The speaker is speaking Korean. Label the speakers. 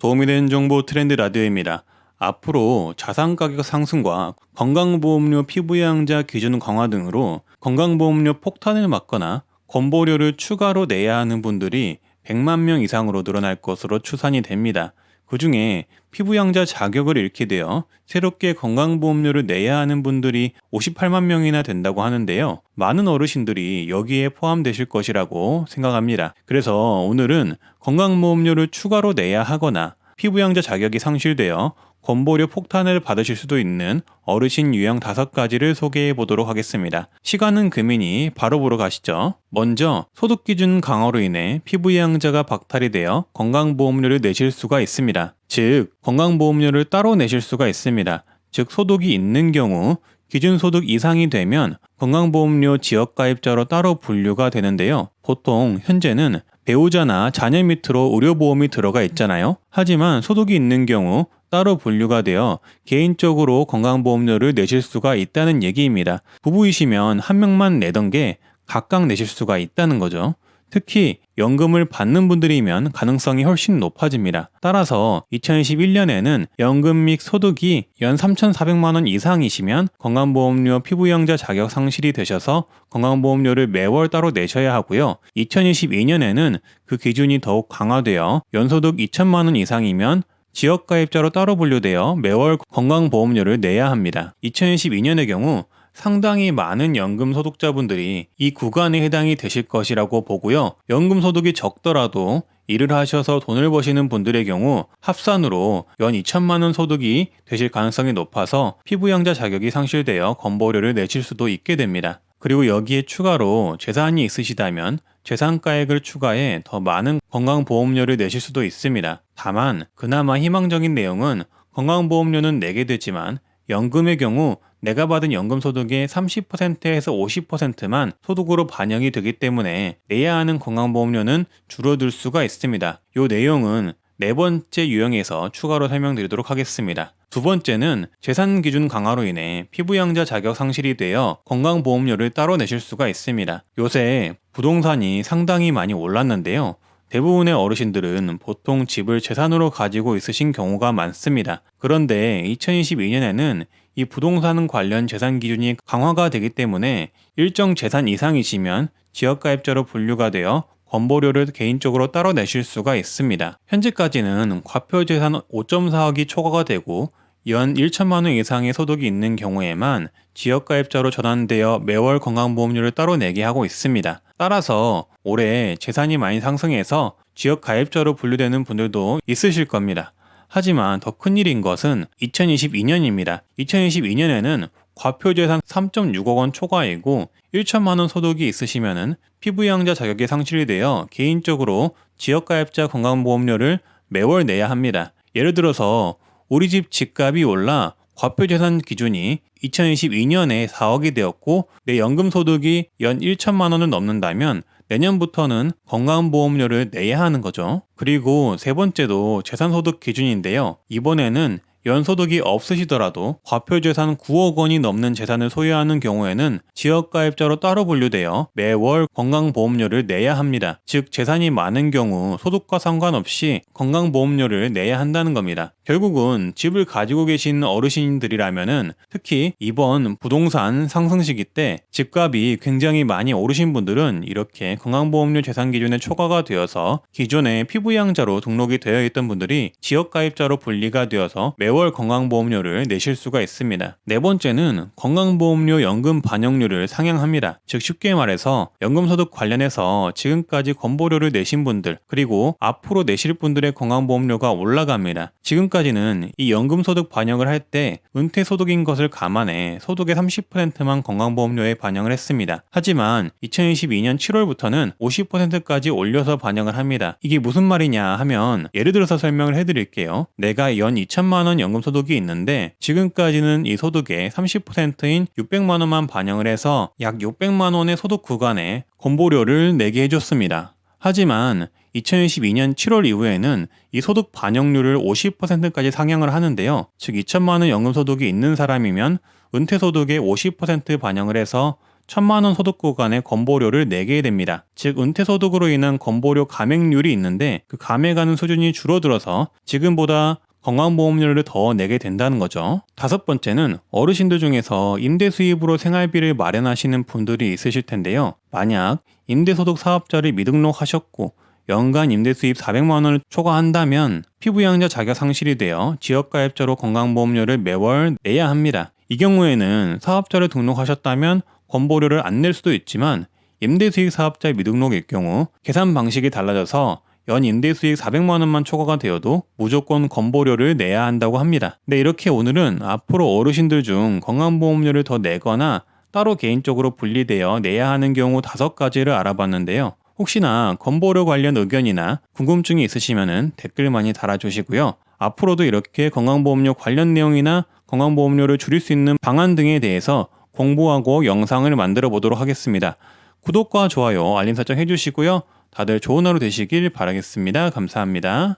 Speaker 1: 도움이 되는 정보 트렌드 라디오입니다. 앞으로 자산가격 상승과 건강보험료 피부양자 기준 강화 등으로 건강보험료 폭탄을 맞거나 건보료를 추가로 내야 하는 분들이 100만 명 이상으로 늘어날 것으로 추산이 됩니다. 그 중에 피부양자 자격을 잃게 되어 새롭게 건강보험료를 내야 하는 분들이 58만 명이나 된다고 하는데요. 많은 어르신들이 여기에 포함되실 것이라고 생각합니다. 그래서 오늘은 건강보험료를 추가로 내야 하거나 피부양자 자격이 상실되어 건보료 폭탄을 받으실 수도 있는 어르신 유형 5가지를 소개해 보도록 하겠습니다. 시간은 금이니 바로 보러 가시죠. 먼저 소득기준 강화로 인해 피부양자가 박탈이 되어 건강보험료를 내실 수가 있습니다. 즉 건강보험료를 따로 내실 수가 있습니다. 즉 소득이 있는 경우 기준소득 이상이 되면 건강보험료 지역가입자로 따로 분류가 되는데요. 보통 현재는 배우자나 자녀 밑으로 의료보험이 들어가 있잖아요. 하지만 소득이 있는 경우 따로 분류가 되어 개인적으로 건강보험료를 내실 수가 있다는 얘기입니다. 부부이시면 한 명만 내던 게 각각 내실 수가 있다는 거죠. 특히 연금을 받는 분들이면 가능성이 훨씬 높아집니다. 따라서 2021년에는 연금 및 소득이 연 3,400만 원 이상이시면 건강보험료 피부양자 자격 상실이 되셔서 건강보험료를 매월 따로 내셔야 하고요. 2022년에는 그 기준이 더욱 강화되어 연소득 2천만 원 이상이면 지역가입자로 따로 분류되어 매월 건강보험료를 내야 합니다. 2022년의 경우 상당히 많은 연금 소득자분들이 이 구간에 해당이 되실 것이라고 보고요. 연금 소득이 적더라도 일을 하셔서 돈을 버시는 분들의 경우 합산으로 연 2천만 원 소득이 되실 가능성이 높아서 피부양자 자격이 상실되어 건보료를 내실 수도 있게 됩니다. 그리고 여기에 추가로 재산이 있으시다면 재산가액을 추가해 더 많은 건강보험료를 내실 수도 있습니다. 다만 그나마 희망적인 내용은 건강보험료는 내게 되지만 연금의 경우 내가 받은 연금 소득의 30%에서 50%만 소득으로 반영이 되기 때문에 내야 하는 건강보험료는 줄어들 수가 있습니다. 이 내용은 네 번째 유형에서 추가로 설명드리도록 하겠습니다. 두 번째는 재산 기준 강화로 인해 피부양자 자격 상실이 되어 건강보험료를 따로 내실 수가 있습니다. 요새 부동산이 상당히 많이 올랐는데요. 대부분의 어르신들은 보통 집을 재산으로 가지고 있으신 경우가 많습니다. 그런데 2022년에는 이 부동산 관련 재산 기준이 강화가 되기 때문에 일정 재산 이상이시면 지역가입자로 분류가 되어 건보료를 개인적으로 따로 내실 수가 있습니다. 현재까지는 과표재산 5.4억이 초과가 되고 연 1천만 원 이상의 소득이 있는 경우에만 지역가입자로 전환되어 매월 건강보험료를 따로 내게 하고 있습니다. 따라서 올해 재산이 많이 상승해서 지역가입자로 분류되는 분들도 있으실 겁니다. 하지만 더 큰일인 것은 2022년입니다. 2022년에는 과표재산 3.6억 원 초과이고 1천만 원 소득이 있으시면 피부양자 자격이 상실이 되어 개인적으로 지역가입자 건강보험료를 매월 내야 합니다. 예를 들어서 우리 집 집값이 올라 과표재산 기준이 2022년에 4억이 되었고 내 연금 소득이 연 1천만 원을 넘는다면 내년부터는 건강보험료를 내야 하는 거죠. 그리고 세 번째도 재산소득 기준인데요. 이번에는 연소득이 없으시더라도 과표재산 9억 원이 넘는 재산을 소유하는 경우에는 지역가입자로 따로 분류되어 매월 건강보험료를 내야 합니다. 즉 재산이 많은 경우 소득과 상관없이 건강보험료를 내야 한다는 겁니다. 결국은 집을 가지고 계신 어르신들이라면은 특히 이번 부동산 상승 시기 때 집값이 굉장히 많이 오르신 분들은 이렇게 건강보험료 재산 기준에 초과가 되어서 기존에 피부양자로 등록이 되어 있던 분들이 지역가입자로 분리가 되어서 매월 건강보험료를 내실 수가 있습니다. 네 번째는 건강보험료 연금 반영률을 상향합니다. 즉 쉽게 말해서 연금소득 관련해서 지금까지 건보료를 내신 분들 그리고 앞으로 내실 분들의 건강보험료가 올라갑니다. 지금까지는 이 연금소득 반영을 할 때 은퇴소득인 것을 감안해 소득의 30%만 건강보험료에 반영을 했습니다. 하지만 2022년 7월부터는 50%까지 올려서 반영을 합니다. 이게 무슨 말이냐 하면 예를 들어서 설명을 해드릴게요. 내가 연 2천만 원 연금소득이 있는데 지금까지는 이 소득의 30%인 600만 원만 반영을 해서 약 600만 원의 소득 구간에 건보료를 내게 해줬습니다. 하지만 2022년 7월 이후에는 이 소득 반영률을 50%까지 상향을 하는데요. 즉 2천만 원 연금소득이 있는 사람이면 은퇴소득의 50% 반영을 해서 1,000만 원 소득 구간에 건보료를 내게 됩니다. 즉 은퇴소득으로 인한 건보료 감액률이 있는데 그 감액하는 수준이 줄어들어서 지금보다 건강보험료를 더 내게 된다는 거죠. 다섯 번째는 어르신들 중에서 임대 수입으로 생활비를 마련하시는 분들이 있으실 텐데요. 만약 임대소득 사업자를 미등록하셨고 연간 임대 수입 400만 원을 초과한다면 피부양자 자격 상실이 되어 지역가입자로 건강보험료를 매월 내야 합니다. 이 경우에는 사업자를 등록하셨다면 건보료를 안 낼 수도 있지만 임대수익 사업자 미등록일 경우 계산 방식이 달라져서 연 임대수익 400만 원만 초과가 되어도 무조건 건보료를 내야 한다고 합니다. 네, 이렇게 오늘은 앞으로 어르신들 중 건강보험료를 더 내거나 따로 개인적으로 분리되어 내야 하는 경우 5가지를 알아봤는데요. 혹시나 건보료 관련 의견이나 궁금증이 있으시면 댓글 많이 달아주시고요. 앞으로도 이렇게 건강보험료 관련 내용이나 건강보험료를 줄일 수 있는 방안 등에 대해서 공부하고 영상을 만들어 보도록 하겠습니다. 구독과 좋아요, 알림 설정 해주시고요. 다들 좋은 하루 되시길 바라겠습니다. 감사합니다.